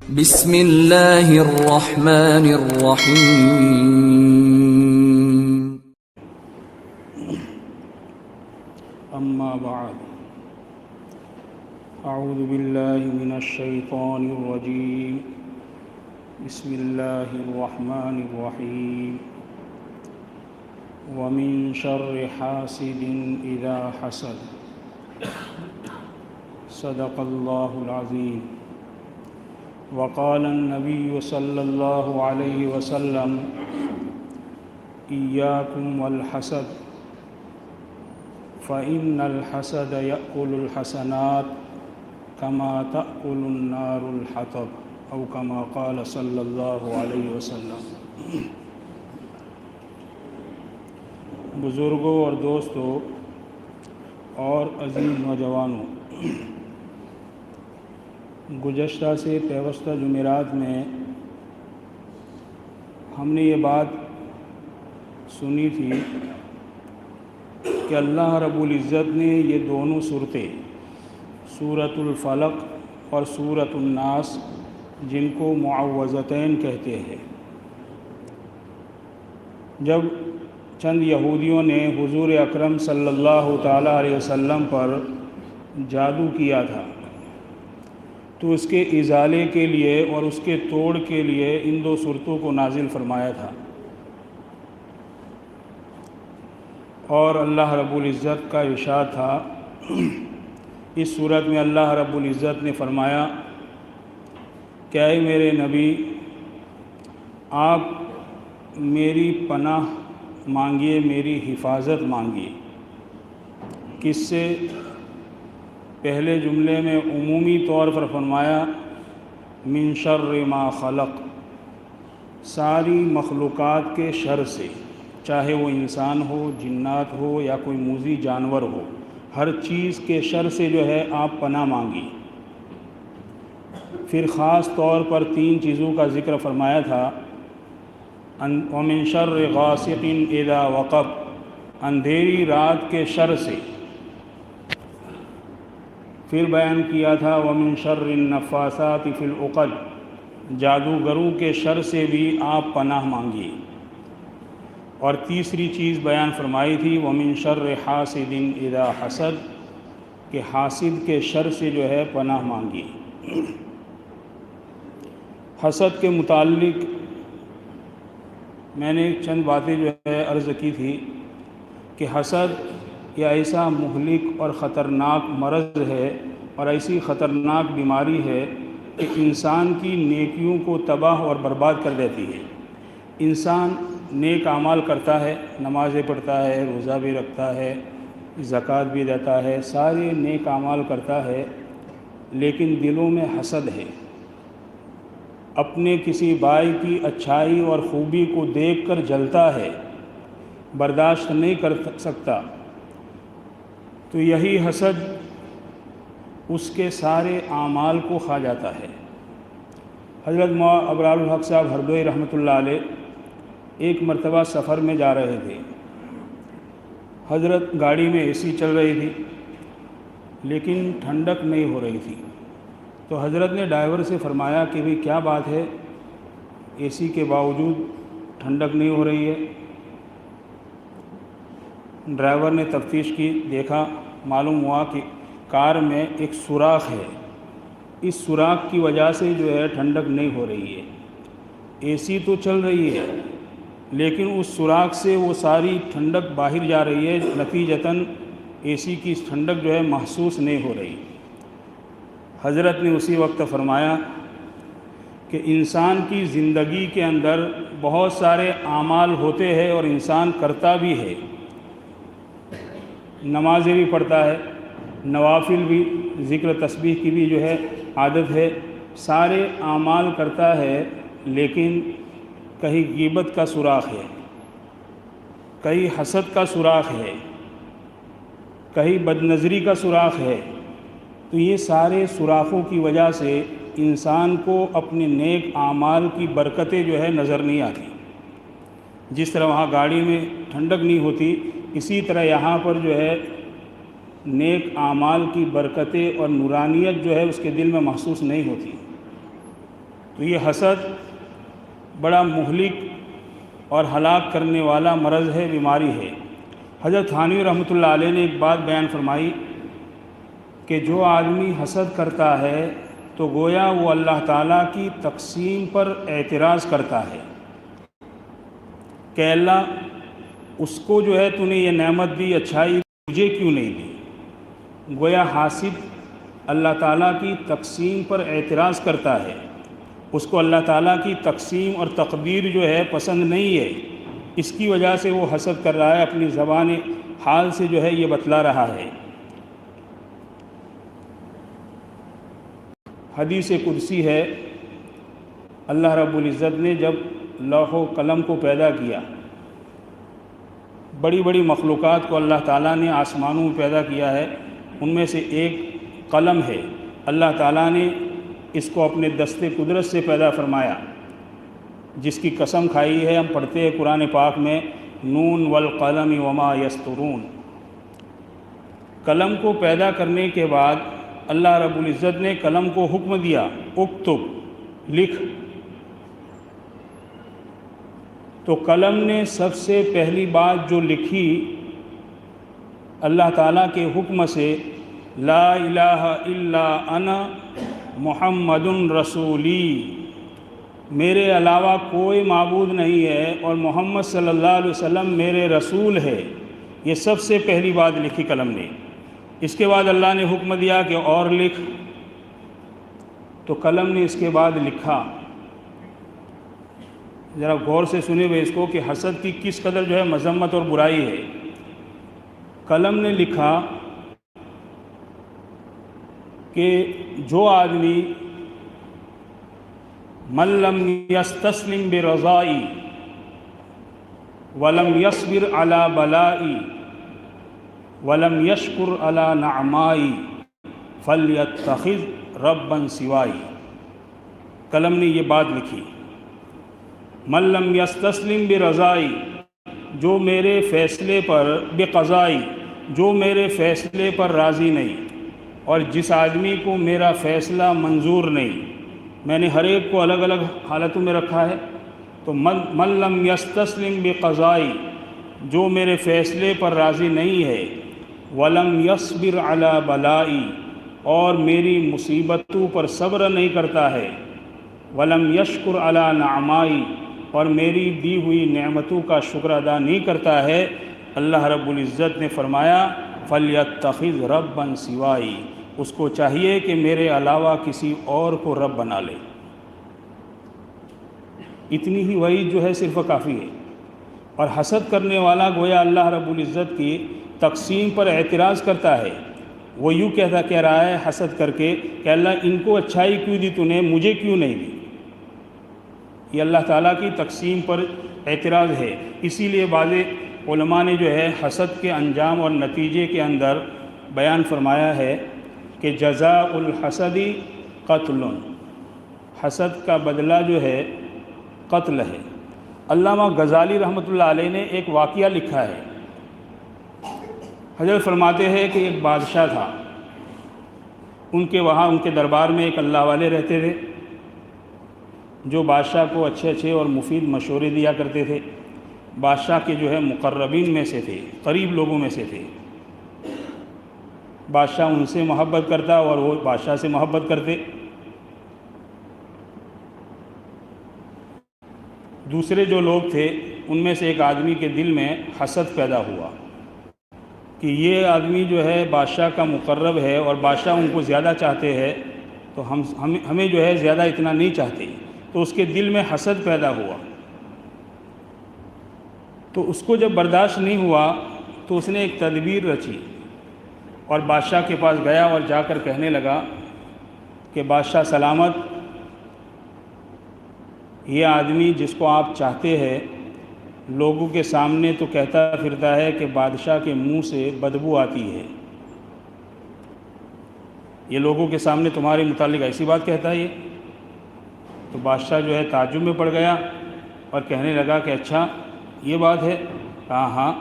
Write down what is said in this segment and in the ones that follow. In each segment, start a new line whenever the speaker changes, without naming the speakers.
بسم اللہ الرحمن الرحیم
اما بعد اعوذ باللہ من الشیطان الرجیم بسم اللہ الرحمن الرحیم ومن شر حاسد اذا حسد صدق اللہ العظیم وقال النبي صلى الله عليه وسلم إياكم والحسد فإن الحسد يأكل الحسنات كما تأكل النار الحطب أو كما قال صلى الله عليه وسلم۔ بزرگوں اور دوستوں اور عزیز نوجوانوں، گزشتہ سے پیوستہ جمعرات میں ہم نے یہ بات سنی تھی کہ اللہ رب العزت نے یہ دونوں صورتیں، سورۃ الفلق اور سورۃ الناس، جن کو معوذتین کہتے ہیں، جب چند یہودیوں نے حضور اکرم صلی اللہ تعالیٰ علیہ وسلم پر جادو کیا تھا، تو اس کے ازالے کے لیے اور اس کے توڑ کے لیے ان دو صورتوں کو نازل فرمایا تھا، اور اللہ رب العزت کا ارشاد تھا۔ اس صورت میں اللہ رب العزت نے فرمایا کہ اے میرے نبی، آپ میری پناہ مانگیے، میری حفاظت مانگیے۔ کس سے؟ پہلے جملے میں عمومی طور پر فرمایا من شر ما خلق، ساری مخلوقات کے شر سے، چاہے وہ انسان ہو، جنات ہو یا کوئی موذی جانور ہو، ہر چیز کے شر سے جو ہے آپ پناہ مانگی۔ پھر خاص طور پر 3 چیزوں کا ذکر فرمایا تھا، ومن شر غاسق اذا وقب، اندھیری رات کے شر سے۔ پھر بیان کیا تھا ومن شر النفاثات فی العقد، جادوگروں کے شر سے بھی آپ پناہ مانگیے۔ اور تیسری چیز بیان فرمائی تھی ومن شر حاسد اذا حسد، کہ حاسد کے شر سے جو ہے پناہ مانگیے۔ حسد کے متعلق میں نے چند باتیں جو ہے عرض کی تھی کہ حسد یہ ایسا مہلک اور خطرناک مرض ہے اور ایسی خطرناک بیماری ہے کہ انسان کی نیکیوں کو تباہ اور برباد کر دیتی ہے۔ انسان نیک اعمال کرتا ہے، نمازیں پڑھتا ہے، روزہ بھی رکھتا ہے، زکوٰۃ بھی دیتا ہے، سارے نیک اعمال کرتا ہے، لیکن دلوں میں حسد ہے۔ اپنے کسی بھائی کی اچھائی اور خوبی کو دیکھ کر جلتا ہے، برداشت نہیں کر سکتا، تو یہی حسد اس کے سارے اعمال کو کھا جاتا ہے۔ حضرت ابرار الحق صاحب ہردوئی رحمۃ اللہ علیہ ایک مرتبہ سفر میں جا رہے تھے۔ حضرت گاڑی میں AC چل رہی تھی، لیکن ٹھنڈک نہیں ہو رہی تھی، تو حضرت نے ڈرائیور سے فرمایا کہ بھئی کیا بات ہے، AC کے باوجود ٹھنڈک نہیں ہو رہی ہے؟ ڈرائیور نے تفتیش کی، دیکھا، معلوم ہوا کہ کار میں ایک سوراخ ہے، اس سوراخ کی وجہ سے جو ہے ٹھنڈک نہیں ہو رہی ہے۔ AC تو چل رہی ہے، لیکن اس سوراخ سے وہ ساری ٹھنڈک باہر جا رہی ہے، نتیجتاً AC کی ٹھنڈک جو ہے محسوس نہیں ہو رہی۔ حضرت نے اسی وقت فرمایا کہ انسان کی زندگی کے اندر بہت سارے اعمال ہوتے ہیں اور انسان کرتا بھی ہے، نمازیں بھی پڑھتا ہے، نوافل بھی، ذکر تسبیح کی بھی جو ہے عادت ہے، سارے اعمال کرتا ہے، لیکن کہیں غیبت کا سوراخ ہے، کہیں حسد کا سوراخ ہے، کہیں بدنظری کا سوراخ ہے۔ تو یہ سارے سوراخوں کی وجہ سے انسان کو اپنے نیک اعمال کی برکتیں جو ہے نظر نہیں آتی۔ جس طرح وہاں گاڑی میں ٹھنڈک نہیں ہوتی، اسی طرح یہاں پر جو ہے نیک اعمال کی برکتیں اور نورانیت جو ہے اس کے دل میں محسوس نہیں ہوتی۔ تو یہ حسد بڑا مہلک اور ہلاک کرنے والا مرض ہے، بیماری ہے۔ حضرت تھانوی رحمۃ اللہ علیہ نے ایک بات بیان فرمائی کہ جو آدمی حسد کرتا ہے تو گویا وہ اللہ تعالیٰ کی تقسیم پر اعتراض کرتا ہے کہ اللہ اس کو جو ہے تو نے یہ نعمت دی، اچھائی، مجھے کیوں نہیں دی؟ گویا حاسد اللہ تعالیٰ کی تقسیم پر اعتراض کرتا ہے، اس کو اللہ تعالیٰ کی تقسیم اور تقدیر جو ہے پسند نہیں ہے، اس کی وجہ سے وہ حسد کر رہا ہے، اپنی زبان حال سے جو ہے یہ بتلا رہا ہے۔ حدیث قدسی ہے، اللہ رب العزت نے جب لوح و قلم کو پیدا کیا، بڑی بڑی مخلوقات کو اللہ تعالیٰ نے آسمانوں میں پیدا کیا ہے، ان میں سے ایک قلم ہے، اللہ تعالیٰ نے اس کو اپنے دست قدرت سے پیدا فرمایا، جس کی قسم کھائی ہے، ہم پڑھتے ہیں قرآن پاک میں، نون والقلم وما یسطرون۔ قلم کو پیدا کرنے کے بعد اللہ رب العزت نے قلم کو حکم دیا، اکتب، لکھ۔ تو قلم نے سب سے پہلی بات جو لکھی اللہ تعالیٰ کے حکم سے، لا الہ الا انا محمد رسولی، میرے علاوہ کوئی معبود نہیں ہے اور محمد صلی اللہ علیہ وسلم میرے رسول ہے، یہ سب سے پہلی بات لکھی قلم نے۔ اس کے بعد اللہ نے حکم دیا کہ اور لکھ، تو قلم نے اس کے بعد لکھا۔ ذرا غور سے سنے ہوئے اس کو کہ حسد کی کس قدر جو ہے مذمت اور برائی ہے۔ قلم نے لکھا کہ جو آدمی من لم یستسلم برضائی ولم یصبر علی بلائی ولم یشکر علی نعمائی فلیتخذ ربا سوائی۔ قلم نے یہ بات لکھی، من لم یستسلم برضائی، جو میرے فیصلے پر، بقضائی، جو میرے فیصلے پر راضی نہیں، اور جس آدمی کو میرا فیصلہ منظور نہیں، میں نے ہر ایک کو الگ الگ حالتوں میں رکھا ہے، تو من لم یستسلم بقضائی، جو میرے فیصلے پر راضی نہیں ہے، ولم یصبر علی بلائی، اور میری مصیبتوں پر صبر نہیں کرتا ہے، ولم یشکر علی نعمائی، اور میری دی ہوئی نعمتوں کا شکر ادا نہیں کرتا ہے، اللہ رب العزت نے فرمایا فلیتخذ ربا سوائی، اس کو چاہیے کہ میرے علاوہ کسی اور کو رب بنا لے۔ اتنی ہی وعید جو ہے صرف کافی ہے۔ اور حسد کرنے والا گویا اللہ رب العزت کی تقسیم پر اعتراض کرتا ہے، وہ یوں کہہ رہا ہے حسد کر کے کہ اللہ ان کو اچھائی کیوں دی تو نے، مجھے کیوں نہیں دی؟ یہ اللہ تعالیٰ کی تقسیم پر اعتراض ہے۔ اسی لیے بعض علماء نے جو ہے حسد کے انجام اور نتیجے کے اندر بیان فرمایا ہے کہ جزاء الحسد قتل، حسد کا بدلہ جو ہے قتل ہے۔ علامہ غزالی رحمۃ اللہ علیہ نے ایک واقعہ لکھا ہے۔ حضرت فرماتے ہیں کہ ایک بادشاہ تھا، ان کے دربار میں ایک اللہ والے رہتے تھے، جو بادشاہ کو اچھے اچھے اور مفید مشورے دیا کرتے تھے، بادشاہ کے جو ہے مقربین میں سے تھے، قریب لوگوں میں سے تھے۔ بادشاہ ان سے محبت کرتا اور وہ بادشاہ سے محبت کرتے۔ دوسرے جو لوگ تھے ان میں سے ایک آدمی کے دل میں حسد پیدا ہوا کہ یہ آدمی جو ہے بادشاہ کا مقرب ہے اور بادشاہ ان کو زیادہ چاہتے ہیں، تو ہمیں جو ہے زیادہ اتنا نہیں چاہتے، تو اس کے دل میں حسد پیدا ہوا۔ تو اس کو جب برداشت نہیں ہوا تو اس نے ایک تدبیر رچی اور بادشاہ کے پاس گیا اور جا کر کہنے لگا کہ بادشاہ سلامت، یہ آدمی جس کو آپ چاہتے ہیں لوگوں کے سامنے تو کہتا پھرتا ہے کہ بادشاہ کے منہ سے بدبو آتی ہے، یہ لوگوں کے سامنے تمہارے متعلق ایسی بات کہتا ہے یہ؟ تو بادشاہ جو ہے تعجب میں پڑ گیا اور کہنے لگا کہ اچھا یہ بات ہے؟ کہا ہاں،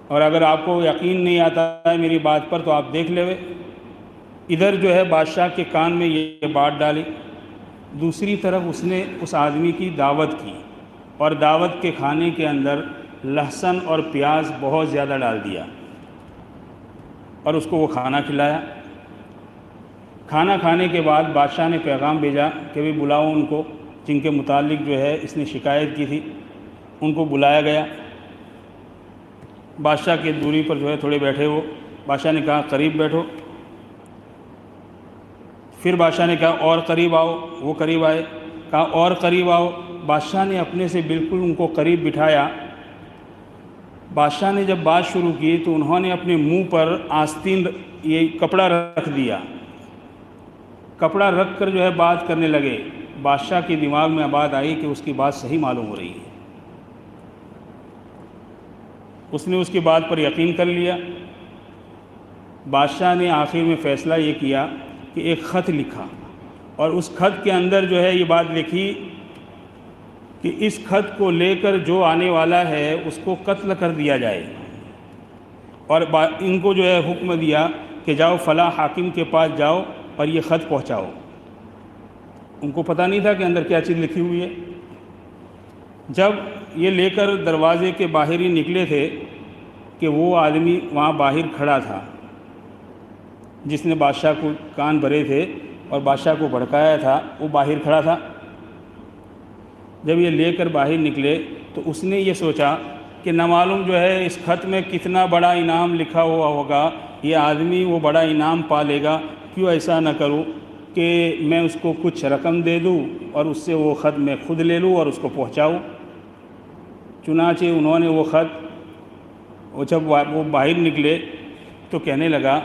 اور اگر آپ کو یقین نہیں آتا ہے میری بات پر تو آپ دیکھ لے۔ ادھر جو ہے بادشاہ کے کان میں یہ بات ڈالی، دوسری طرف اس نے اس آدمی کی دعوت کی، اور دعوت کے کھانے کے اندر لہسن اور پیاز بہت زیادہ ڈال دیا، اور اس کو وہ کھانا کھلایا۔ کھانا کھانے کے بعد بادشاہ نے پیغام بھیجا کہ بھی بلاؤ ان کو جن کے متعلق جو ہے اس نے شکایت کی تھی، ان کو بلایا گیا۔ بادشاہ کی دوری پر جو ہے تھوڑے بیٹھے وہ، بادشاہ نے کہا قریب بیٹھو، پھر بادشاہ نے کہا اور قریب آؤ، وہ قریب آئے، کہا اور قریب آؤ، بادشاہ نے اپنے سے بالکل ان کو قریب بٹھایا۔ بادشاہ نے جب بات شروع کی تو انہوں نے اپنے منہ پر آستین یہ کپڑا رکھ دیا، کپڑا رکھ کر جو ہے بات کرنے لگے۔ بادشاہ کے دماغ میں بات آئی کہ اس کی بات صحیح معلوم ہو رہی ہے، اس نے اس کی بات پر یقین کر لیا۔ بادشاہ نے آخر میں فیصلہ یہ کیا کہ ایک خط لکھا، اور اس خط کے اندر جو ہے یہ بات لکھی کہ اس خط کو لے کر جو آنے والا ہے اس کو قتل کر دیا جائے، اور ان کو جو ہے حکم دیا کہ جاؤ فلاں حاکم کے پاس جاؤ اور یہ خط پہنچاؤ۔ ان کو پتہ نہیں تھا کہ اندر کیا چیز لکھی ہوئی ہے۔ جب یہ لے کر دروازے کے باہر ہی نکلے تھے کہ وہ آدمی وہاں باہر کھڑا تھا جس نے بادشاہ کو کان بھرے تھے اور بادشاہ کو بھڑکایا تھا، وہ باہر کھڑا تھا۔ جب یہ لے کر باہر نکلے تو اس نے یہ سوچا کہ نہ معلوم جو ہے اس خط میں کتنا بڑا انعام لکھا ہوا ہوگا، یہ آدمی وہ بڑا انعام پا لے گا، کیوں ایسا نہ کروں کہ میں اس کو کچھ رقم دے دوں اور اس سے وہ خط میں خود لے لوں اور اس کو پہنچاؤں۔ چنانچہ انہوں نے وہ خط، جب وہ باہر نکلے تو کہنے لگا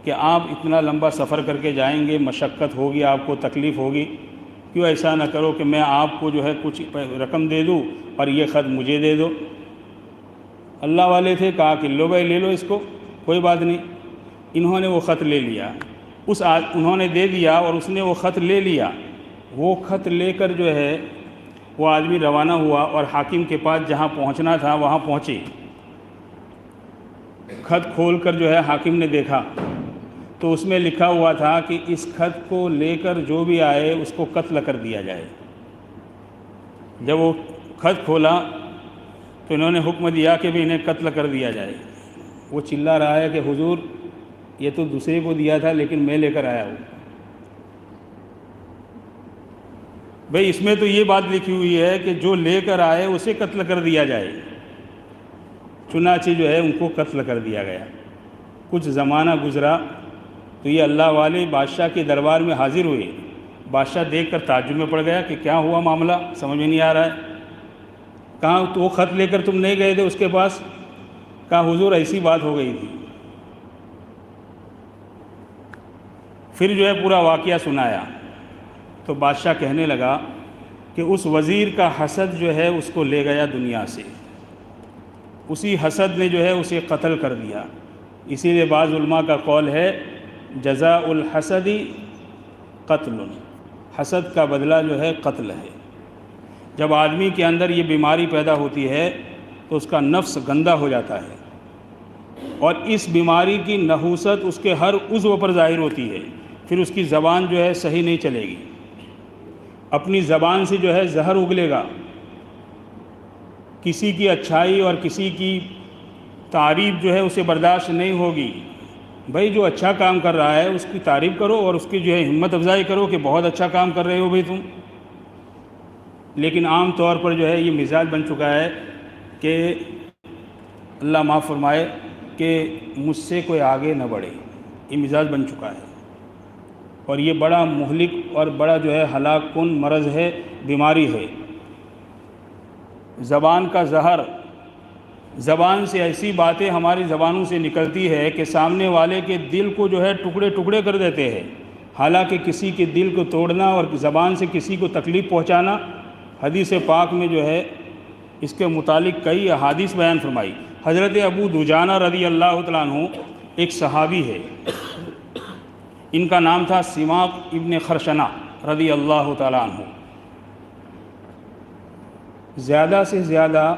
کہ آپ اتنا لمبا سفر کر کے جائیں گے، مشقت ہوگی، آپ کو تکلیف ہوگی، کیوں ایسا نہ کرو کہ میں آپ کو جو ہے کچھ رقم دے دوں اور یہ خط مجھے دے دو۔ اللہ والے تھے، کہا کہ لو بھائی لے لو اس کو، کوئی بات نہیں۔ انہوں نے وہ خط لے لیا، انہوں نے دے دیا اور اس نے وہ خط لے لیا۔ وہ خط لے کر جو ہے وہ آدمی روانہ ہوا اور حاکم کے پاس جہاں پہنچنا تھا وہاں پہنچے۔ خط کھول کر جو ہے حاکم نے دیکھا تو اس میں لکھا ہوا تھا کہ اس خط کو لے کر جو بھی آئے اس کو قتل کر دیا جائے۔ جب وہ خط کھولا تو انہوں نے حکم دیا کہ بھی انہیں قتل کر دیا جائے۔ وہ چلا رہا ہے کہ حضور یہ تو دوسرے کو دیا تھا لیکن میں لے کر آیا ہوں۔ بھئی اس میں تو یہ بات لکھی ہوئی ہے کہ جو لے کر آئے اسے قتل کر دیا جائے۔ چنانچہ جو ہے ان کو قتل کر دیا گیا۔ کچھ زمانہ گزرا تو یہ اللہ والے بادشاہ کے دربار میں حاضر ہوئے۔ بادشاہ دیکھ کر تعجب میں پڑ گیا کہ کیا ہوا معاملہ، سمجھ میں نہیں آ رہا ہے۔ کہاں تو وہ خط لے کر تم نہیں گئے تھے اس کے پاس؟ کہا حضور ایسی بات ہو گئی تھی۔ پھر جو ہے پورا واقعہ سنایا تو بادشاہ کہنے لگا کہ اس وزیر کا حسد جو ہے اس کو لے گیا دنیا سے، اسی حسد نے جو ہے اسے قتل کر دیا۔ اسی لیے بعض علماء کا قول ہے جزاء الحسد قتل، حسد کا بدلہ جو ہے قتل ہے۔ جب آدمی کے اندر یہ بیماری پیدا ہوتی ہے تو اس کا نفس گندہ ہو جاتا ہے، اور اس بیماری کی نحوست اس کے ہر عضو پر ظاہر ہوتی ہے۔ پھر اس کی زبان جو ہے صحیح نہیں چلے گی، اپنی زبان سے جو ہے زہر اگلے گا، کسی کی اچھائی اور کسی کی تعریف جو ہے اسے برداشت نہیں ہوگی۔ بھائی جو اچھا کام کر رہا ہے اس کی تعریف کرو اور اس کی جو ہے ہمت افزائی کرو کہ بہت اچھا کام کر رہے ہو بھائی تم۔ لیکن عام طور پر جو ہے یہ مزاج بن چکا ہے کہ اللہ معاف فرمائے کہ مجھ سے کوئی آگے نہ بڑھے، یہ مزاج بن چکا ہے، اور یہ بڑا مہلک اور بڑا جو ہے ہلاک کن مرض ہے، بیماری ہے۔ زبان کا زہر، زبان سے ایسی باتیں ہماری زبانوں سے نکلتی ہے کہ سامنے والے کے دل کو جو ہے ٹکڑے ٹکڑے کر دیتے ہیں۔ حالانکہ کسی کے دل کو توڑنا اور زبان سے کسی کو تکلیف پہنچانا، حدیث پاک میں جو ہے اس کے متعلق کئی احادیث بیان فرمائی۔ حضرت ابو دجانہ رضی اللہ تعالیٰ عنہ ایک صحابی ہے، ان کا نام تھا سماق ابن خرشنہ رضی اللہ تعالیٰ عنہ۔ زیادہ سے زیادہ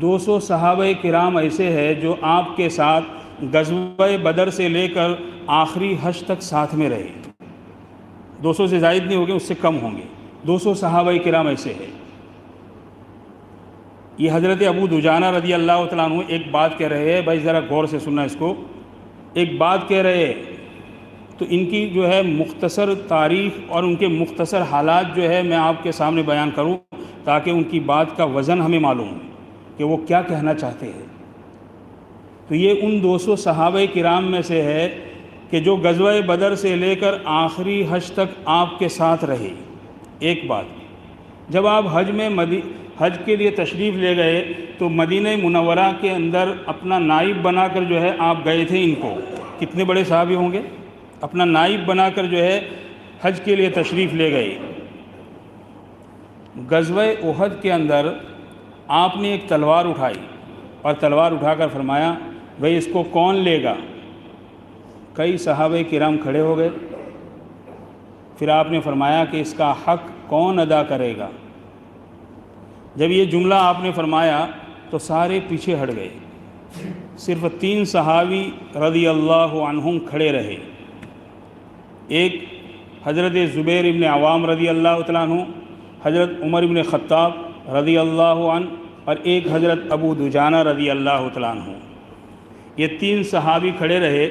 200 صحابہ کرام ایسے ہیں جو آپ کے ساتھ غزوہ بدر سے لے کر آخری حج تک ساتھ میں رہے. 200 سے زائد نہیں ہوگے، اس سے کم ہوں گے. 200 صحابہ کرام ایسے ہیں. یہ حضرت ابو دجانہ رضی اللہ تعالیٰ عنہ ایک بات کہہ رہے ہیں، بھائی ذرا غور سے سننا اس کو. ایک بات کہہ رہے ہیں تو ان کی جو ہے مختصر تاریخ اور ان کے مختصر حالات جو ہے میں آپ کے سامنے بیان کروں تاکہ ان کی بات کا وزن ہمیں معلوم ہو کہ وہ کیا کہنا چاہتے ہیں. تو یہ ان 200 صحابہ کرام میں سے ہے کہ جو غزوہ بدر سے لے کر آخری حج تک آپ کے ساتھ رہے. ایک بات، جب آپ حج کے لیے تشریف لے گئے تو مدینہ منورہ کے اندر اپنا نائب بنا کر جو ہے آپ گئے تھے. ان کو کتنے بڑے صحابی ہوں گے، اپنا نائب بنا کر جو ہے حج کے لیے تشریف لے گئے. غزوہ احد کے اندر آپ نے ایک تلوار اٹھائی اور تلوار اٹھا کر فرمایا بھئی اس کو کون لے گا. کئی صحابہ کرام کھڑے ہو گئے. پھر آپ نے فرمایا کہ اس کا حق کون ادا کرے گا. جب یہ جملہ آپ نے فرمایا تو سارے پیچھے ہٹ گئے. صرف 3 صحابی رضی اللہ عنہم کھڑے رہے. ایک حضرت زبیر ابن عوام رضی اللہ تعالیٰ عنہ، حضرت عمر ابن خطاب رضی اللہ عنہ، اور ایک حضرت ابو دجانہ رضی اللہ تعالیٰ عنہ. یہ 3 صحابی کھڑے رہے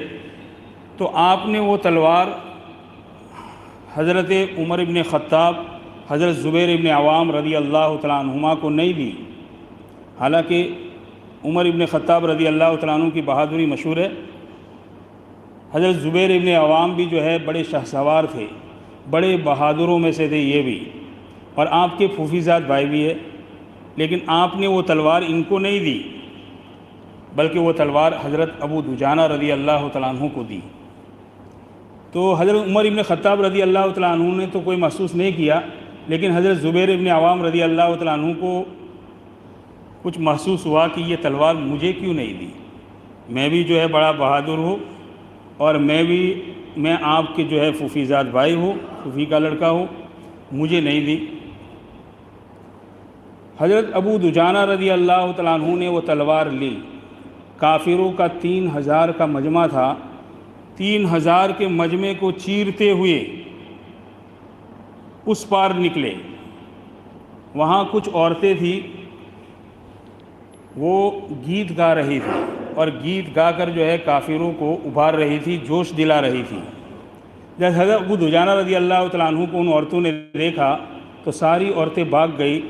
تو آپ نے وہ تلوار حضرت عمر ابن خطاب، حضرت زبیر ابن عوام رضی اللہ تعالیٰ عنہما کو نہیں دی. حالانکہ عمر ابن خطاب رضی اللہ تعالیٰ عنہ کی بہادری مشہور ہے. حضرت زبیر ابن عوام بھی جو ہے بڑے شہسوار تھے، بڑے بہادروں میں سے تھے یہ بھی، اور آپ کے پھوپھیزاد بھائی بھی ہے. لیکن آپ نے وہ تلوار ان کو نہیں دی بلکہ وہ تلوار حضرت ابو دجانہ رضی اللہ تعالیٰ عنہ کو دی. تو حضرت عمر ابن خطاب رضی اللہ تعالیٰ عنہ نے تو کوئی محسوس نہیں کیا، لیکن حضرت زبیر ابن عوام رضی اللہ تعالیٰ عنہ کو کچھ محسوس ہوا کہ یہ تلوار مجھے کیوں نہیں دی. میں بھی جو ہے بڑا بہادر ہوں اور میں آپ کے جو ہے پھوپھیزاد بھائی ہوں، پھوپھی کا لڑکا ہوں، مجھے نہیں دی. حضرت ابو دجانہ رضی اللہ تعالیٰ عنہ نے وہ تلوار لی. کافروں کا 3000 کا مجمع تھا. 3000 کے مجمع کو چیرتے ہوئے اس پار نکلے. وہاں کچھ عورتیں تھیں، وہ گیت گا رہی تھی اور گیت گا کر جو ہے کافروں کو ابھار رہی تھی، جوش دلا رہی تھی. جب حضرت ابو دجانہ رضی اللہ تعالیٰ عنہ کو ان عورتوں نے دیکھا تو ساری عورتیں بھاگ گئی.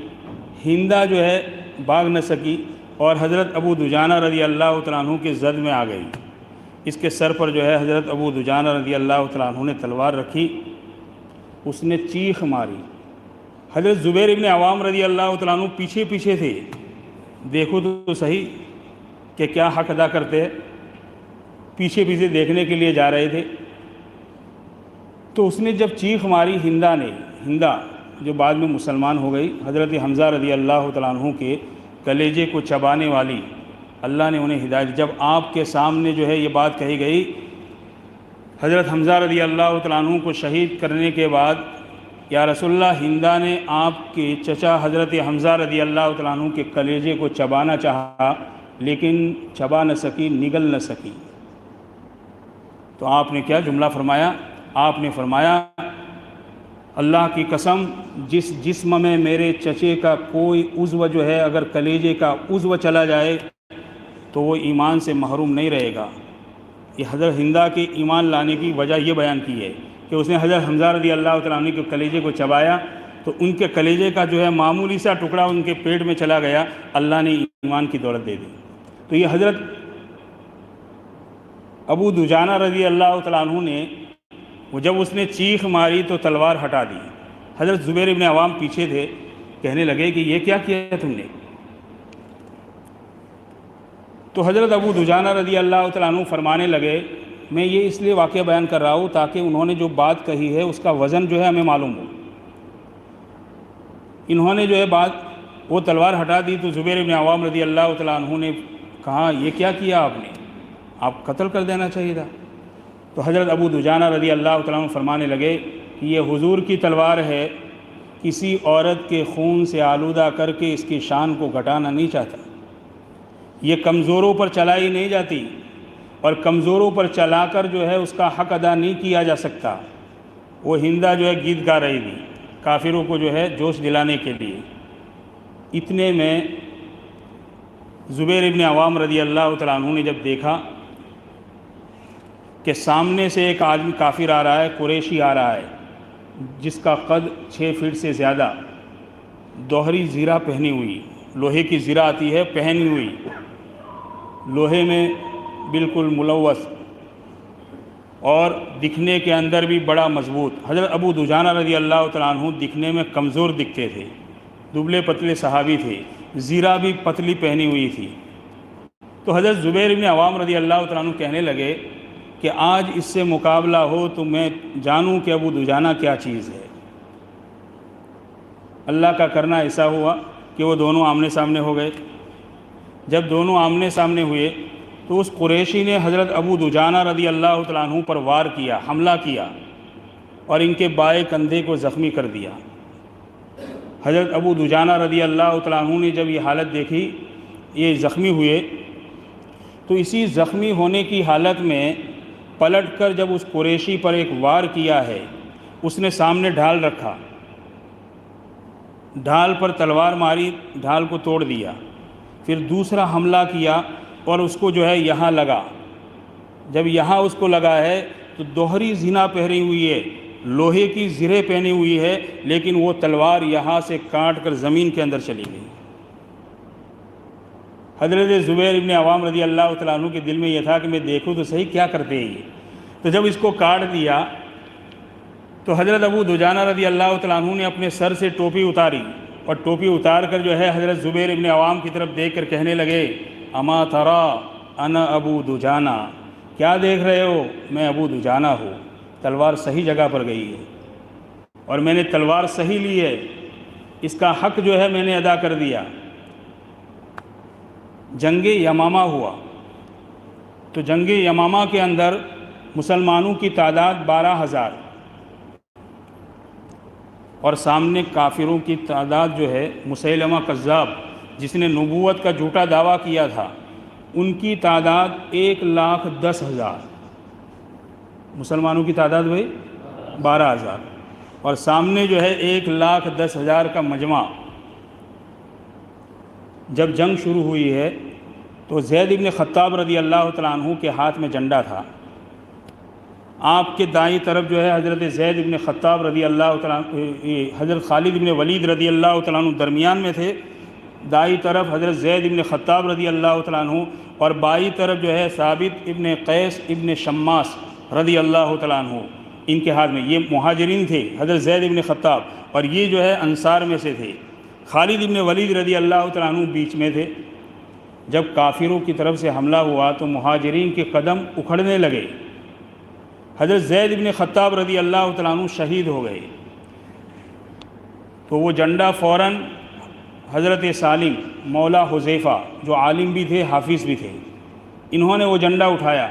ہندہ جو ہے بھاگ نہ سکی اور حضرت ابو دجانہ رضی اللہ تعالیٰ عنہ کے زد میں آ گئی. اس کے سر پر جو ہے حضرت ابو دجانہ رضی اللہ تعالیٰ عنہ نے تلوار رکھی. اس نے چیخ ماری. حضرت زبیر ابن عوام رضی اللہ تعالیٰ عنہ پیچھے پیچھے تھے. دیکھو تو صحیح کہ کیا حق ادا کرتے ہیں. پیچھے پیچھے دیکھنے کے لیے جا رہے تھے. تو اس نے جب چیخ ماری، ہندہ جو بعد میں مسلمان ہو گئی، حضرت حمزہ رضی اللہ تعالیٰ عنہ کے کلیجے کو چبانے والی، اللہ نے انہیں ہدایت. جب آپ کے سامنے جو ہے یہ بات کہی گئی، حضرت حمزہ رضی اللہ تعالیٰ عنہ کو شہید کرنے کے بعد یا رسول اللہ، ہندہ نے آپ کے چچا حضرت حمزہ رضی اللہ تعالیٰ عنہ کے کلیجے کو چبانا چاہا لیکن چبا نہ سکی، نگل نہ سکی. تو آپ نے کیا جملہ فرمایا؟ آپ نے فرمایا اللہ کی قسم، جس جسم میں میرے چچے کا کوئی عضو جو ہے اگر کلیجے کا عضو چلا جائے تو وہ ایمان سے محروم نہیں رہے گا. یہ حضرت ہندہ کے ایمان لانے کی وجہ یہ بیان کی ہے کہ اس نے حضرت حمزہ رضی اللہ تعالیٰ عنہ کے کلیجے کو چبایا تو ان کے کلیجے کا جو ہے معمولی سا ٹکڑا ان کے پیٹ میں چلا گیا، اللہ نے ایمان کی دولت دے دی. تو یہ حضرت ابو دجانہ رضی اللہ تعالیٰ عنہ نے جب اس نے چیخ ماری تو تلوار ہٹا دی. حضرت زبیر ابن عوام پیچھے تھے، کہنے لگے کہ یہ کیا کیا تم نے؟ تو حضرت ابو دجانہ رضی اللہ تعالیٰ عنہ فرمانے لگے میں یہ اس لیے واقعہ بیان کر رہا ہوں تاکہ انہوں نے جو بات کہی ہے اس کا وزن جو ہے ہمیں معلوم ہو. انہوں نے جو ہے وہ تلوار ہٹا دی تو زبیر ابن عوام رضی اللہ تعالیٰ عنہ نے کہا یہ کیا کیا آپ نے؟ آپ قتل کر دینا چاہیے تھا. تو حضرت ابو دجانہ رضی اللہ تعالیٰ عنہ فرمانے لگے کہ یہ حضور کی تلوار ہے، کسی عورت کے خون سے آلودہ کر کے اس کی شان کو گھٹانا نہیں چاہتا. یہ کمزوروں پر چلائی نہیں جاتی، اور کمزوروں پر چلا کر جو ہے اس کا حق ادا نہیں کیا جا سکتا۔ وہ ہندا جو ہے گیت گا رہی تھی کافروں کو جو ہے جوش دلانے کے لیے۔ اتنے میں زبیر ابن عوام رضی اللہ تعالیٰ عنہ نے جب دیکھا کہ سامنے سے ایک آدمی کافر آ رہا ہے، قریشی آ رہا ہے، جس کا قد 6 فٹ سے زیادہ، دوہری زرہ پہنی ہوئی، لوہے کی زرہ آتی ہے پہنی ہوئی، لوہے میں بالکل ملوث، اور دکھنے کے اندر بھی بڑا مضبوط۔ حضرت ابو دجانہ رضی اللہ تعالیٰ عنہ دکھنے میں کمزور دکھتے تھے، دبلے پتلے صحابی تھے، زرہ بھی پتلی پہنی ہوئی تھی۔ تو حضرت زبیر ابن عوام رضی اللہ تعالیٰ عنہ کہنے لگے کہ آج اس سے مقابلہ ہو تو میں جانوں کہ ابو دجانہ کیا چیز ہے۔ اللہ کا کرنا ایسا ہوا کہ وہ دونوں آمنے سامنے ہو گئے۔ جب دونوں آمنے سامنے ہوئے تو اس قریشی نے حضرت ابو دجانہ رضی اللہ تعالیٰ عنہ پر وار کیا، حملہ کیا، اور ان کے بائیں کندھے کو زخمی کر دیا۔ حضرت ابو دجانہ رضی اللہ تعالیٰ عنہ نے جب یہ حالت دیکھی، یہ زخمی ہوئے، تو اسی زخمی ہونے کی حالت میں پلٹ کر جب اس قریشی پر ایک وار کیا ہے، اس نے سامنے ڈھال رکھا، ڈھال پر تلوار ماری، ڈھال کو توڑ دیا، پھر دوسرا حملہ کیا اور اس کو جو ہے یہاں لگا۔ جب یہاں اس کو لگا ہے تو دوہری زنا پہنی ہوئی ہے، لوہے کی زرہ پہنی ہوئی ہے، لیکن وہ تلوار یہاں سے کاٹ کر زمین کے اندر چلی گئی۔ حضرت زبیر ابن عوام رضی اللہ تعالیٰ عنہ کے دل میں یہ تھا کہ میں دیکھوں تو صحیح کیا کرتے ہیں یہ۔ تو جب اس کو کاٹ دیا تو حضرت ابو دجانہ رضی اللہ تعالیٰ عنہ نے اپنے سر سے ٹوپی اتاری، اور ٹوپی اتار کر جو ہے حضرت زبیر ابن عوام کی طرف دیکھ کر کہنے لگے، اما ترا انا ابو دجانہ، کیا دیکھ رہے ہو؟ میں ابو دجانہ ہوں۔ تلوار صحیح جگہ پر گئی ہے اور میں نے تلوار صحیح لی ہے، اس کا حق جو ہے میں نے ادا کر دیا۔ جنگ یمامہ ہوا، تو جنگ یمامہ کے اندر مسلمانوں کی تعداد 12,000 اور سامنے کافروں کی تعداد جو ہے مسیلمہ کذاب، جس نے نبوت کا جھوٹا دعویٰ کیا تھا، ان کی تعداد 1,10,000۔ مسلمانوں کی تعداد ہوئی 12,000 اور سامنے جو ہے 1,10,000 کا مجمع۔ جب جنگ شروع ہوئی ہے تو زید ابن خطاب رضی اللہ تعالیٰ عنہ کے ہاتھ میں جھنڈا تھا۔ آپ کے دائیں طرف جو ہے حضرت زید ابن خطاب رضی اللہ تعالیٰ حضرت خالد ابن ولید رضی اللہ تعالیٰ عنہ درمیان میں تھے، دائیں طرف حضرت زید ابن خطاب رضی اللہ تعالیٰ عنہ، اور بائیں طرف جو ہے ثابت ابن قیس ابن شماس رضی اللہ تعالیٰ عنہ، ان کے ہاتھ میں۔ یہ مہاجرین تھے، حضرت زید ابن خطاب، اور یہ جو ہے انصار میں سے تھے۔ خالد ابن ولید رضی اللہ تعالیٰ عنہ بیچ میں تھے۔ جب کافروں کی طرف سے حملہ ہوا تو مہاجرین کے قدم اکھڑنے لگے۔ حضرت زید ابن خطاب رضی اللہ تعالیٰ عنہ شہید ہو گئے، تو وہ جھنڈا فوراً حضرت سالم مولا حذیفہ، جو عالم بھی تھے حافظ بھی تھے، انہوں نے وہ جھنڈا اٹھایا،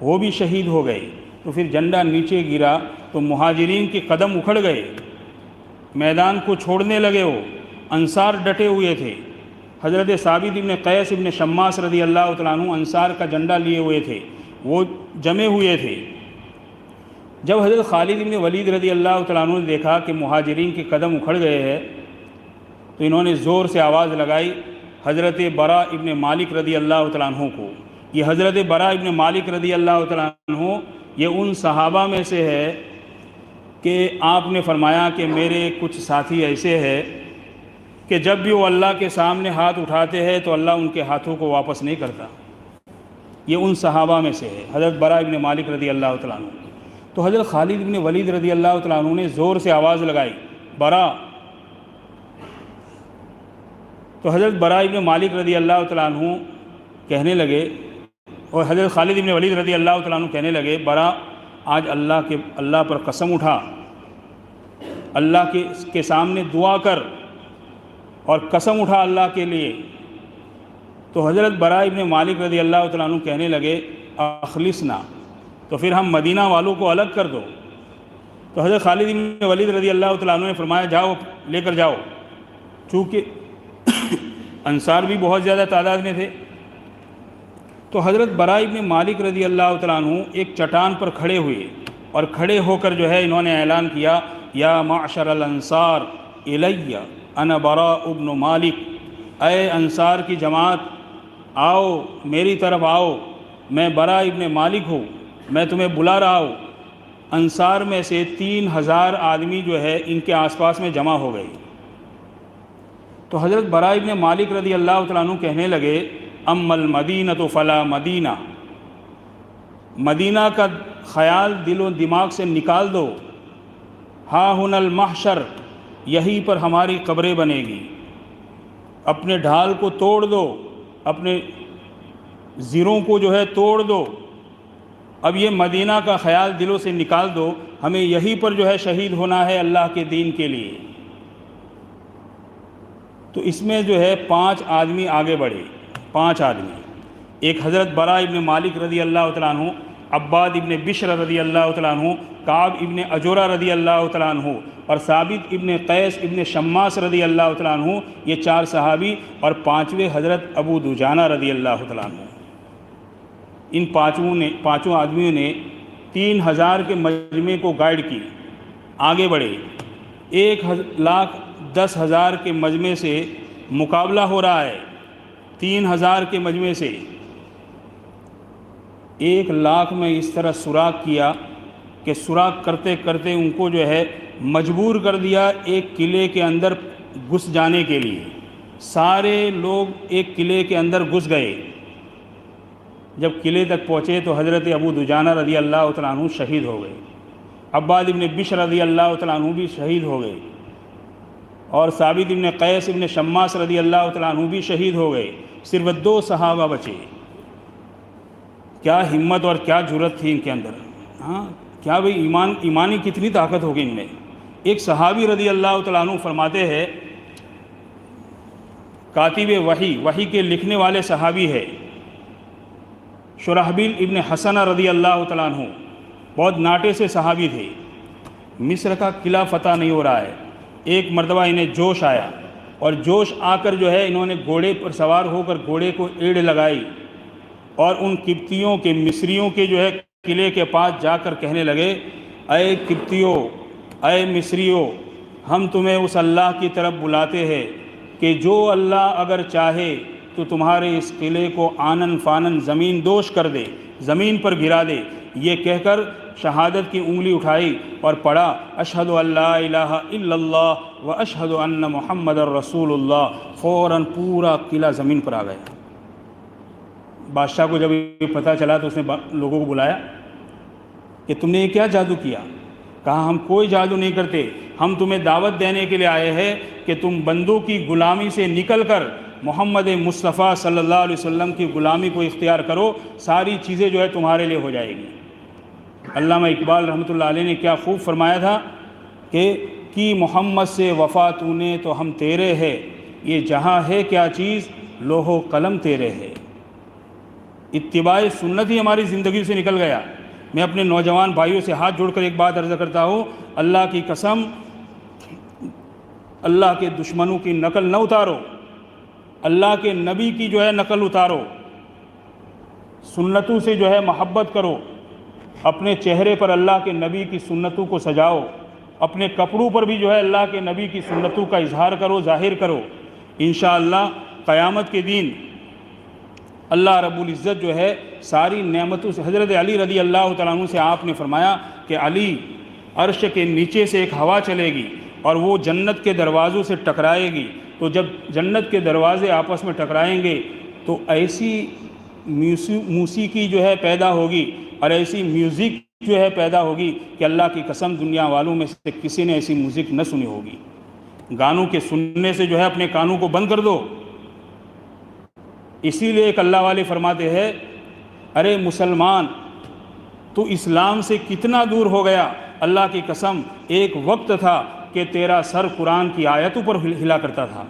وہ بھی شہید ہو گئے۔ تو پھر جھنڈا نیچے گرا تو مہاجرین کے قدم اکھڑ گئے، میدان کو چھوڑنے لگے، وہ انصار ڈٹے ہوئے تھے۔ حضرت ثابت ابن قیس ابن شماس رضی اللہ تعالیٰ عنہ انصار کا جھنڈا لیے ہوئے تھے، وہ جمے ہوئے تھے۔ جب حضرت خالد ابن ولید رضی اللہ تعالیٰ عنہ نے دیکھا کہ مہاجرین کے قدم اکھڑ گئے ہیں تو انہوں نے زور سے آواز لگائی حضرت برا ابن مالک رضی اللہ تعالیٰ عنہ کو۔ یہ حضرت برا ابن مالک رضی اللہ تعالیٰ عنہ یہ ان صحابہ میں سے ہے کہ آپ نے فرمایا کہ میرے کچھ ساتھی ایسے ہیں کہ جب بھی وہ اللہ کے سامنے ہاتھ اٹھاتے ہیں تو اللہ ان کے ہاتھوں کو واپس نہیں کرتا۔ یہ ان صحابہ میں سے ہے، حضرت برا ابن مالک رضی اللہ تعالیٰ عنہ۔ تو حضرت خالد ابن ولید رضی اللہ تعالیٰ عنہ نے زور سے آواز لگائی، برا۔ تو حضرت برا ابن مالک رضی اللہ تعالیٰ عنہ کہنے لگے، اور حضرت خالد ابن ولید رضی اللہ تعالیٰ عنہ کہنے لگے، برا آج اللہ پر قسم اٹھا، اللہ کے سامنے دعا کر اور قسم اٹھا اللہ کے لیے۔ تو حضرت برا ابن مالک رضی اللہ تعالیٰ عنہ کہنے لگے، اخلصنا، تو پھر ہم مدینہ والوں کو الگ کر دو۔ تو حضرت خالد ابن ولید رضی اللہ تعالیٰ عنہ نے فرمایا، جاؤ لے کر جاؤ، چونکہ انصار بھی بہت زیادہ تعداد میں تھے۔ تو حضرت براء ابن مالک رضی اللہ تعالیٰ عنہ ایک چٹان پر کھڑے ہوئے اور کھڑے ہو کر جو ہے انہوں نے اعلان کیا، یا معشر الانصار الیہ انا براء ابن مالک، اے انصار کی جماعت آؤ، میری طرف آؤ، میں براء ابن مالک ہوں، میں تمہیں بلا رہا ہوں۔ انصار میں سے 3000 آدمی جو ہے ان کے آس پاس میں جمع ہو گئے۔ تو حضرت براء ابن مالک رضی اللہ تعالیٰ عنہ کہنے لگے، اما المدینۃ فلا مدینہ، مدینہ کا خیال دل و دماغ سے نکال دو، ہا ہن المحشر، یہیں پر ہماری قبریں بنے گی، اپنے ڈھال کو توڑ دو، اپنے زروں کو جو ہے توڑ دو، اب یہ مدینہ کا خیال دلوں سے نکال دو، ہمیں یہیں پر جو ہے شہید ہونا ہے اللہ کے دین کے لیے۔ تو اس میں جو ہے 5 آدمی آگے بڑھے، 5 آدمی، ایک حضرت براء ابن مالک رضی اللہ تعالیٰ عنہ، عباد ابن بشر رضی اللہ تعالیٰ عنہ، کعب ابن عجورہ رضی اللہ تعالیٰ عنہ، اور ثابت ابن قیس ابن شماس رضی اللہ تعالیٰ عنہ، یہ 4 صحابی، اور 5ویں حضرت ابو دجانہ رضی اللہ تعالیٰ عنہ۔ ان پانچوں آدمیوں نے 3000 کے مجمع کو گائیڈ کی، آگے بڑھے۔ 1,10,000 کے مجمع سے مقابلہ ہو رہا ہے، 3000 کے مجمع سے 1,00,000 میں اس طرح سوراخ کیا کہ سوراخ کرتے کرتے ان کو جو ہے مجبور کر دیا ایک قلعے کے اندر گھس جانے کے لیے۔ سارے لوگ ایک قلعے کے اندر گھس گئے۔ جب قلعے تک پہنچے تو حضرت ابو دجانہ رضی اللہ تعالیٰ عنہ شہید ہو گئے، عباد ابن بشر رضی اللہ تعالیٰ عنہ بھی شہید ہو گئے، اور ثابت ابن قیس ابن شماس رضی اللہ تعالیٰ عنہ بھی شہید ہو گئے۔ صرف 2 صحابہ بچے۔ کیا ہمت اور کیا جرأت تھی ان کے اندر! ہاں، کیا بھئی ایمانی کتنی طاقت ہوگی ان میں! ایک صحابی رضی اللہ تعالیٰ عنہ فرماتے ہیں، کاتب وحی کے لکھنے والے صحابی ہے شرحبیل ابن حسنہ رضی اللہ تعالیٰ عنہ، بہت ناٹے سے صحابی تھے۔ مصر کا قلعہ فتح نہیں ہو رہا ہے، ایک مرتبہ انہیں جوش آیا، اور جوش آ کر جو ہے انہوں نے گھوڑے پر سوار ہو کر گھوڑے کو ایڑ لگائی، اور ان قبطیوں کے، مصریوں کے جو ہے قلعے کے پاس جا کر کہنے لگے، اے قبطیوں، اے مصریوں، ہم تمہیں اس اللہ کی طرف بلاتے ہیں کہ جو اللہ اگر چاہے تو تمہارے اس قلعے کو آنن فانن زمین دوش کر دے، زمین پر گرا دے۔ یہ کہہ کر شہادت کی انگلی اٹھائی اور پڑھا، اشہد ان لا الہ الا اللہ و اشہد ان محمد الرسول اللہ۔ فوراً پورا قلعہ زمین پر آ گیا۔ بادشاہ کو جب یہ پتہ چلا تو اس نے لوگوں کو بلایا کہ تم نے یہ کیا جادو کیا؟ کہا، ہم کوئی جادو نہیں کرتے، ہم تمہیں دعوت دینے کے لیے آئے ہیں کہ تم بندوں کی غلامی سے نکل کر محمد مصطفیٰ صلی اللہ علیہ وسلم کی غلامی کو اختیار کرو، ساری چیزیں جو ہے تمہارے لیے ہو جائے گی۔ علامہ اقبال رحمۃ اللہ علیہ نے کیا خوب فرمایا تھا کہ کی محمد سے وفا تو نے تو ہم تیرے ہے، یہ جہاں ہے کیا چیز لوح و قلم تیرے ہے۔ اتباع سنت ہی ہماری زندگی سے نکل گیا۔ میں اپنے نوجوان بھائیوں سے ہاتھ جوڑ کر ایک بات عرض کرتا ہوں، اللہ کی قسم، اللہ کے دشمنوں کی نقل نہ اتارو، اللہ کے نبی کی جو ہے نقل اتارو، سنتوں سے جو ہے محبت کرو، اپنے چہرے پر اللہ کے نبی کی سنتوں کو سجاؤ، اپنے کپڑوں پر بھی جو ہے اللہ کے نبی کی سنتوں کا اظہار کرو، ظاہر کرو۔ انشاءاللہ قیامت کے دن اللہ رب العزت جو ہے ساری نعمتوں سے، حضرت علی رضی اللہ تعالیٰ عنہ سے آپ نے فرمایا کہ علی، عرش کے نیچے سے ایک ہوا چلے گی اور وہ جنت کے دروازوں سے ٹکرائے گی، تو جب جنت کے دروازے آپس میں ٹکرائیں گے تو ایسی موسیقی جو ہے پیدا ہوگی اور ایسی میوزک جو ہے پیدا ہوگی کہ اللہ کی قسم دنیا والوں میں سے کسی نے ایسی میوزک نہ سنی ہوگی۔ گانوں کے سننے سے جو ہے اپنے کانوں کو بند کر دو۔ اسی لیے ایک اللہ والے فرماتے ہیں، ارے مسلمان تو اسلام سے کتنا دور ہو گیا، اللہ کی قسم ایک وقت تھا کہ تیرا سر قرآن کی آیتوں پر ہلا کرتا تھا،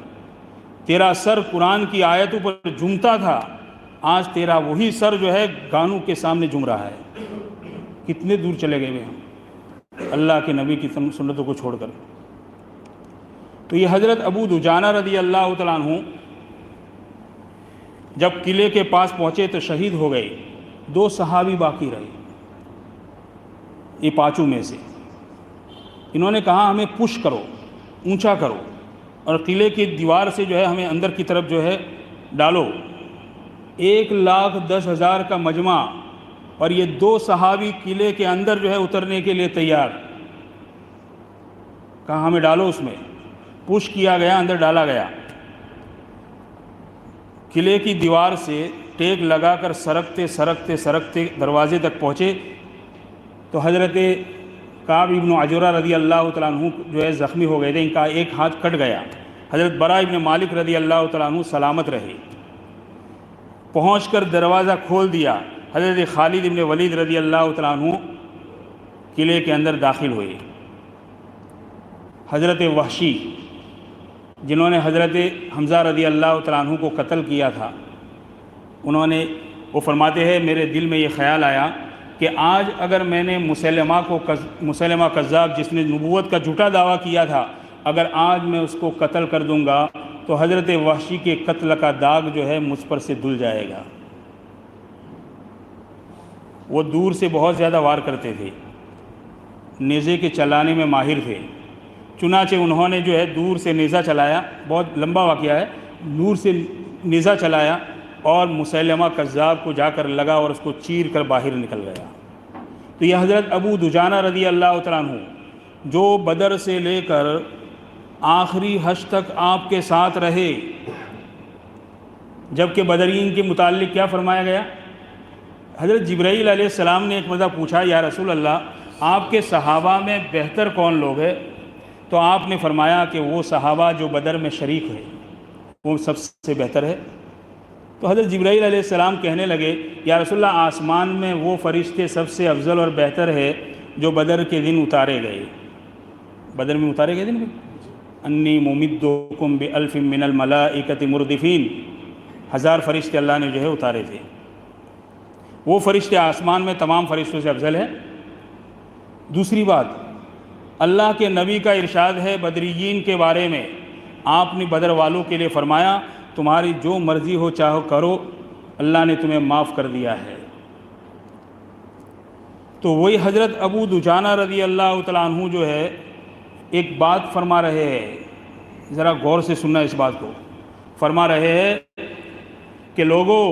تیرا سر قرآن کی آیتوں پر جھومتا تھا، آج تیرا وہی سر جو ہے گانوں کے سامنے جھوم رہا ہے۔ کتنے دور چلے گئے ہم اللہ کے نبی کی سنتوں کو چھوڑ کر۔ تو یہ حضرت ابو دجانہ رضی اللہ تعالیٰ عنہ جب قلعے کے پاس پہنچے تو شہید ہو گئے، 2 صحابی باقی رہے یہ 5 میں سے۔ انہوں نے کہا ہمیں پش کرو، اونچا کرو، اور قلعے کی دیوار سے جو ہے ہمیں اندر کی طرف جو ہے ڈالو۔ 1,10,000 کا مجمع، اور یہ 2 صحابی قلعے کے اندر جو ہے اترنے کے لیے تیار۔ کہا ہمیں ڈالو، اس میں پش کیا گیا، اندر ڈالا گیا۔ قلعے کی دیوار سے ٹیک لگا کر سرکتے سرکتے سرکتے دروازے تک پہنچے تو حضرت کعب ابن عجرہ رضی اللہ تعالیٰ عنہ جو ہے زخمی ہو گئے تھے، ان کا ایک ہاتھ کٹ گیا۔ حضرت براء ابن مالک رضی اللہ تعالیٰ عنہ سلامت رہے، پہنچ کر دروازہ کھول دیا۔ حضرت خالد ابن ولید رضی اللہ تعالیٰ عنہ قلعے کے اندر داخل ہوئے۔ حضرت وحشی جنہوں نے حضرت حمزہ رضی اللہ تعالیٰ عنہ کو قتل کیا تھا، وہ فرماتے ہیں میرے دل میں یہ خیال آیا کہ آج اگر میں نے مسیلمہ کذاب جس نے نبوت کا جھوٹا دعویٰ کیا تھا، اگر آج میں اس کو قتل کر دوں گا تو حضرت وحشی کے قتل کا داغ جو ہے مجھ پر سے دھل جائے گا۔ وہ دور سے بہت زیادہ وار کرتے تھے، نیزے کے چلانے میں ماہر تھے، چنانچہ انہوں نے جو ہے دور سے نیزہ چلایا، بہت لمبا واقعہ ہے، دور سے نیزہ چلایا اور مسیلمہ کذاب کو جا کر لگا اور اس کو چیر کر باہر نکل گیا۔ تو یہ حضرت ابو دجانہ رضی اللہ تعالیٰ عنہ جو بدر سے لے کر آخری حج تک آپ کے ساتھ رہے، جبکہ بدرین کے متعلق کیا فرمایا گیا؟ حضرت جبرائیل علیہ السلام نے ایک مرتبہ پوچھا یا رسول اللہ آپ کے صحابہ میں بہتر کون لوگ ہیں؟ تو آپ نے فرمایا کہ وہ صحابہ جو بدر میں شریک ہیں وہ سب سے بہتر ہے۔ تو حضرت جبرائیل علیہ السلام کہنے لگے یا رسول اللہ آسمان میں وہ فرشتے سب سے افضل اور بہتر ہے جو بدر کے دن اتارے گئے۔ بدر میں اتارے گئے دن میں انی ممدکم بألف من الملائکۃ مردفین، 1000 فرشتے اللہ نے جو ہے اتارے تھے۔ وہ فرشتے آسمان میں تمام فرشتوں سے افضل ہے۔ دوسری بات، اللہ کے نبی کا ارشاد ہے بدریین کے بارے میں، آپ نے بدر والوں کے لیے فرمایا تمہاری جو مرضی ہو چاہو کرو، اللہ نے تمہیں معاف کر دیا ہے۔ تو وہی حضرت ابو دجانہ رضی اللہ تعالیٰ عنہ جو ہے ایک بات فرما رہے ہیں، ذرا غور سے سننا اس بات کو۔ فرما رہے ہیں کہ لوگوں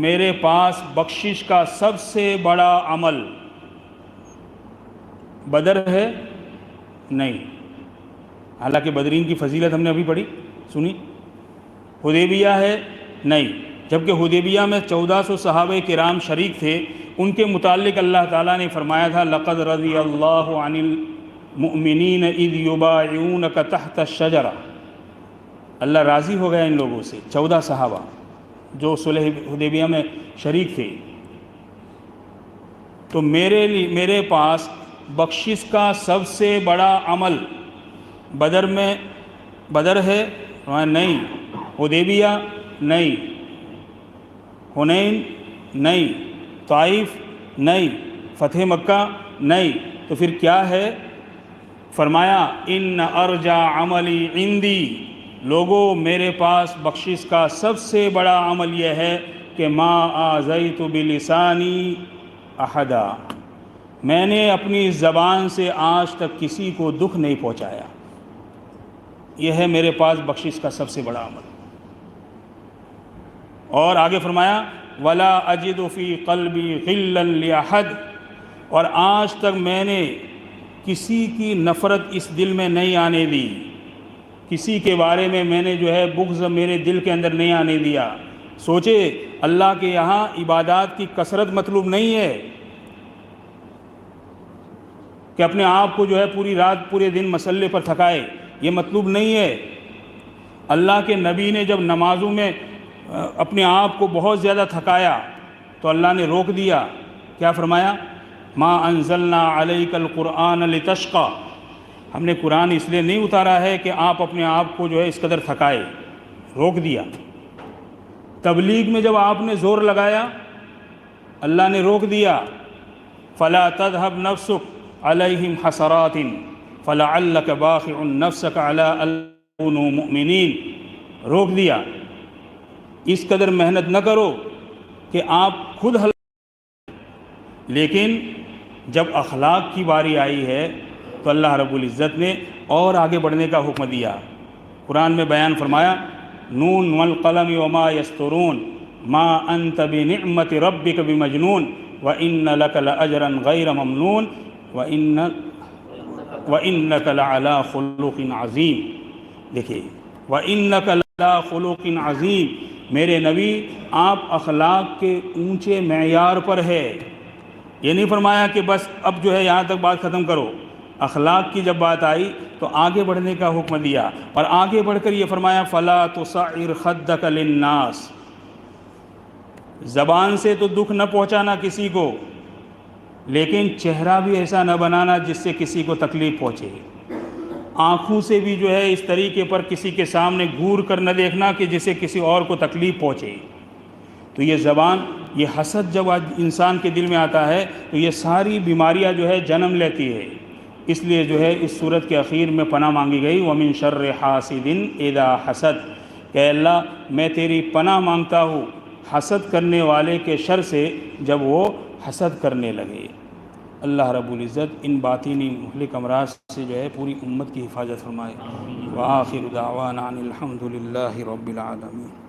میرے پاس بخشش کا سب سے بڑا عمل بدر ہے نہیں، حالانکہ بدرین کی فضیلت ہم نے ابھی پڑھی سنی۔ حدیبیہ ہے نہیں، جبکہ حدیبیہ میں 1400 صحابہ کرام شریک تھے، ان کے متعلق اللہ تعالیٰ نے فرمایا تھا لقد رضی اللہ عن المؤمنین اذ یبایعونک تحت الشجرہ، اللہ راضی ہو گیا ان لوگوں سے، 14 صحابہ جو صلح حدیبیہ میں شریک تھے۔ تو میرے پاس بخشش کا سب سے بڑا عمل بدر ہے نہیں، حدیبیہ نہیں، حنین نہیں، طائف نہیں، فتح مکہ نہیں، تو پھر کیا ہے؟ فرمایا ان ارجع عملی عندی، لوگوں میرے پاس بخشش کا سب سے بڑا عمل یہ ہے کہ ما آذیت بلسانی احدا، میں نے اپنی زبان سے آج تک کسی کو دکھ نہیں پہنچایا، یہ ہے میرے پاس بخشش کا سب سے بڑا عمل۔ اور آگے فرمایا ولا اجد فی قلبی غلا لاحد، اور آج تک میں نے کسی کی نفرت اس دل میں نہیں آنے دی، کسی کے بارے میں میں نے جو ہے بغض میرے دل کے اندر نہیں آنے دیا۔ سوچے اللہ کے یہاں عبادات کی کثرت مطلوب نہیں ہے کہ اپنے آپ کو جو ہے پوری رات پورے دن مسلح پر تھکائے، یہ مطلوب نہیں ہے۔ اللہ کے نبی نے جب نمازوں میں اپنے آپ کو بہت زیادہ تھکایا تو اللہ نے روک دیا، کیا فرمایا؟ ما انزلنا علیک القرآن لتشقی، ہم نے قرآن اس لیے نہیں اتارا ہے کہ آپ اپنے آپ کو جو ہے اس قدر تھکائے، روک دیا۔ تبلیغ میں جب آپ نے زور لگایا اللہ نے روک دیا، فلا تذهب نفسک علیہم حسرات فلعلک باخع نفسک علی ان یکونوا مؤمنین، روک دیا۔ اس قدر محنت نہ کرو کہ آپ خود لیکن جب اخلاق کی باری آئی ہے تو اللہ رب العزت نے اور آگے بڑھنے کا حکم دیا۔ قرآن میں بیان فرمایا نون والقلم وما یسطرون ما انت بنعمت ربک بمجنون وان لک لاجرا غیر ممنون وانک لعلی خلق عظیم۔ دیکھیے وانک لعلی خلق عظیم، میرے نبی آپ اخلاق کے اونچے معیار پر ہے۔ یہ نہیں فرمایا کہ بس اب جو ہے یہاں تک بات ختم کرو، اخلاق کی جب بات آئی تو آگے بڑھنے کا حکم دیا، اور آگے بڑھ کر یہ فرمایا فلا تصعر خدک للناس، زبان سے تو دکھ نہ پہنچانا کسی کو، لیکن چہرہ بھی ایسا نہ بنانا جس سے کسی کو تکلیف پہنچے، آنکھوں سے بھی جو ہے اس طریقے پر کسی کے سامنے گھور کر نہ دیکھنا کہ جس سے کسی اور کو تکلیف پہنچے۔ تو یہ زبان، یہ حسد جب انسان کے دل میں آتا ہے تو یہ ساری بیماریاں جو ہے جنم لیتی ہے۔ اس لیے جو ہے اس صورت کے اخیر میں پناہ مانگی گئی وَمِن شَرِّ حَاسِدٍ اِذَا حَسَد، کہ اللہ میں تیری پناہ مانگتا ہوں حسد کرنے والے کے شر سے جب وہ حسد کرنے لگے۔ اللہ رب العزت ان باطنی مہلک امراض سے جو ہے پوری امت کی حفاظت فرمائے۔ وآخر دعوانا ان الحمد للہ رب العالمین۔